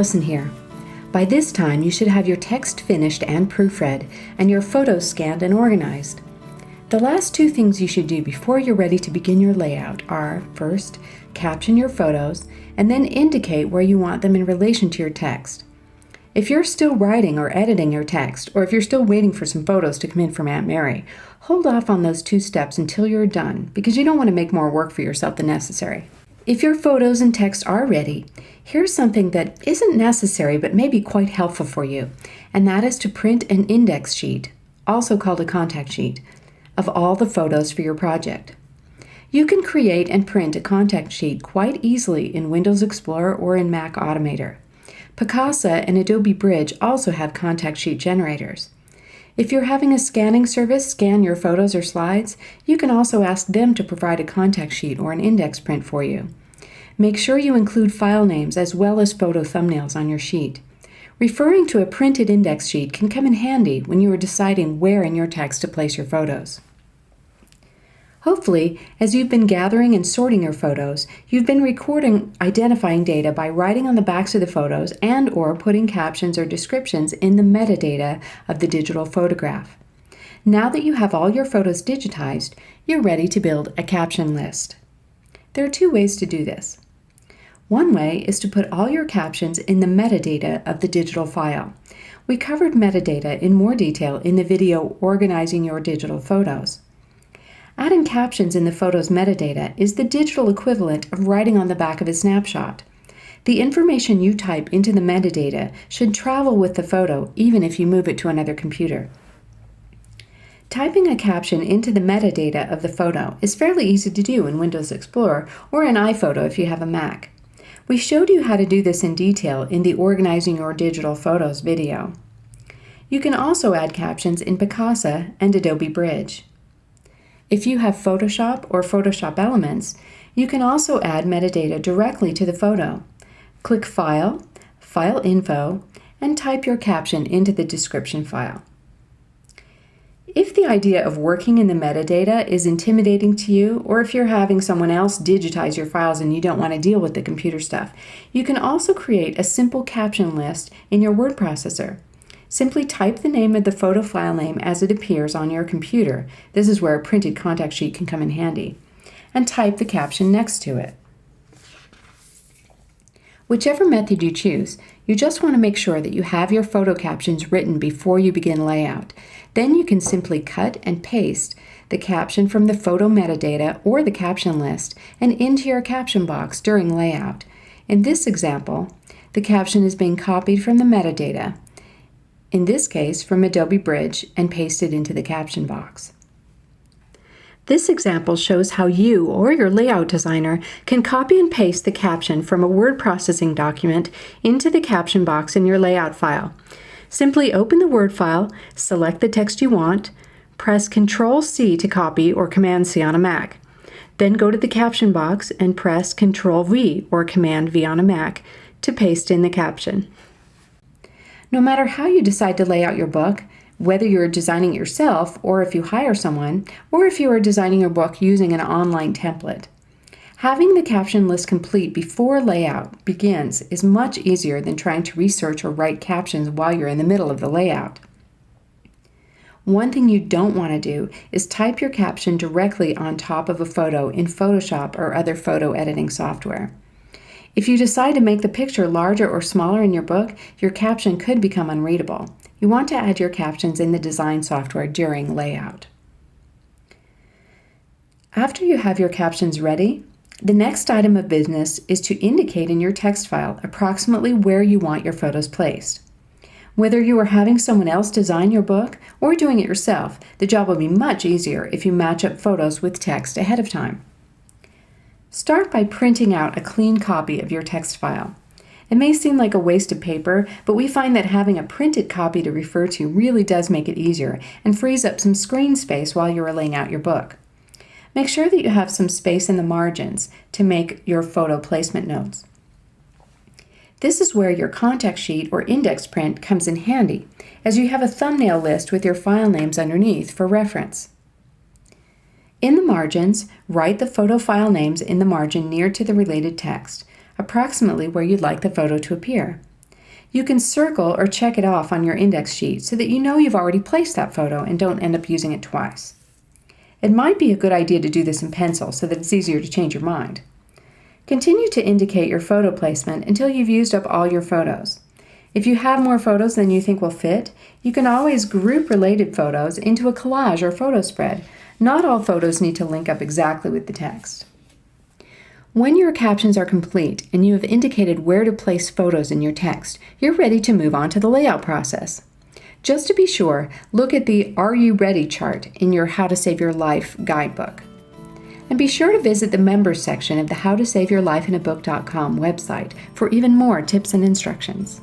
Allison here. By this time, you should have your text finished and proofread, and your photos scanned and organized. The last two things you should do before you're ready to begin your layout are, first, caption your photos, and then indicate where you want them in relation to your text. If you're still writing or editing your text, or if you're still waiting for some photos to come in from Aunt Mary, hold off on those two steps until you're done, because you don't want to make more work for yourself than necessary. If your photos and text are ready, here's something that isn't necessary but may be quite helpful for you, and that is to print an index sheet, also called a contact sheet, of all the photos for your project. You can create and print a contact sheet quite easily in Windows Explorer or in Mac Automator. Picasa and Adobe Bridge also have contact sheet generators. If you're having a scanning service scan your photos or slides, you can also ask them to provide a contact sheet or an index print for you. Make sure you include file names as well as photo thumbnails on your sheet. Referring to a printed index sheet can come in handy when you are deciding where in your text to place your photos. Hopefully, as you've been gathering and sorting your photos, you've been recording identifying data by writing on the backs of the photos and/or putting captions or descriptions in the metadata of the digital photograph. Now that you have all your photos digitized, you're ready to build a caption list. There are two ways to do this. One way is to put all your captions in the metadata of the digital file. We covered metadata in more detail in the video Organizing Your Digital Photos. Adding captions in the photo's metadata is the digital equivalent of writing on the back of a snapshot. The information you type into the metadata should travel with the photo even if you move it to another computer. Typing a caption into the metadata of the photo is fairly easy to do in Windows Explorer or in iPhoto if you have a Mac. We showed you how to do this in detail in the Organizing Your Digital Photos video. You can also add captions in Picasa and Adobe Bridge. If you have Photoshop or Photoshop Elements, you can also add metadata directly to the photo. Click File, File Info, and type your caption into the description file. If the idea of working in the metadata is intimidating to you, or if you're having someone else digitize your files and you don't want to deal with the computer stuff, you can also create a simple caption list in your word processor. Simply type the name of the photo file name as it appears on your computer. This is where a printed contact sheet can come in handy. And type the caption next to it. Whichever method you choose, you just want to make sure that you have your photo captions written before you begin layout. Then you can simply cut and paste the caption from the photo metadata or the caption list and into your caption box during layout. In this example, the caption is being copied from the metadata, in this case from Adobe Bridge, and pasted into the caption box. This example shows how you or your layout designer can copy and paste the caption from a word processing document into the caption box in your layout file. Simply open the Word file, select the text you want, press Ctrl-C to copy or Command-C on a Mac. Then go to the caption box and press Ctrl-V or Command-V on a Mac to paste in the caption. No matter how you decide to lay out your book, whether you're designing it yourself or if you hire someone, or if you are designing your book using an online template, having the caption list complete before layout begins is much easier than trying to research or write captions while you're in the middle of the layout. One thing you don't want to do is type your caption directly on top of a photo in Photoshop or other photo editing software. If you decide to make the picture larger or smaller in your book, your caption could become unreadable. You want to add your captions in the design software during layout. After you have your captions ready, the next item of business is to indicate in your text file approximately where you want your photos placed. Whether you are having someone else design your book or doing it yourself, the job will be much easier if you match up photos with text ahead of time. Start by printing out a clean copy of your text file. It may seem like a waste of paper, but we find that having a printed copy to refer to really does make it easier and frees up some screen space while you are laying out your book. Make sure that you have some space in the margins to make your photo placement notes. This is where your contact sheet or index print comes in handy, as you have a thumbnail list with your file names underneath for reference. In the margins, write the photo file names in the margin near to the related text, approximately where you'd like the photo to appear. You can circle or check it off on your index sheet so that you know you've already placed that photo and don't end up using it twice. It might be a good idea to do this in pencil so that it's easier to change your mind. Continue to indicate your photo placement until you've used up all your photos. If you have more photos than you think will fit, you can always group related photos into a collage or photo spread. Not all photos need to link up exactly with the text. When your captions are complete and you have indicated where to place photos in your text, you're ready to move on to the layout process. Just to be sure, look at the Are You Ready chart in your How to Save Your Life guidebook. And be sure to visit the Members section of the howtosaveyourlifeinabook.com website for even more tips and instructions.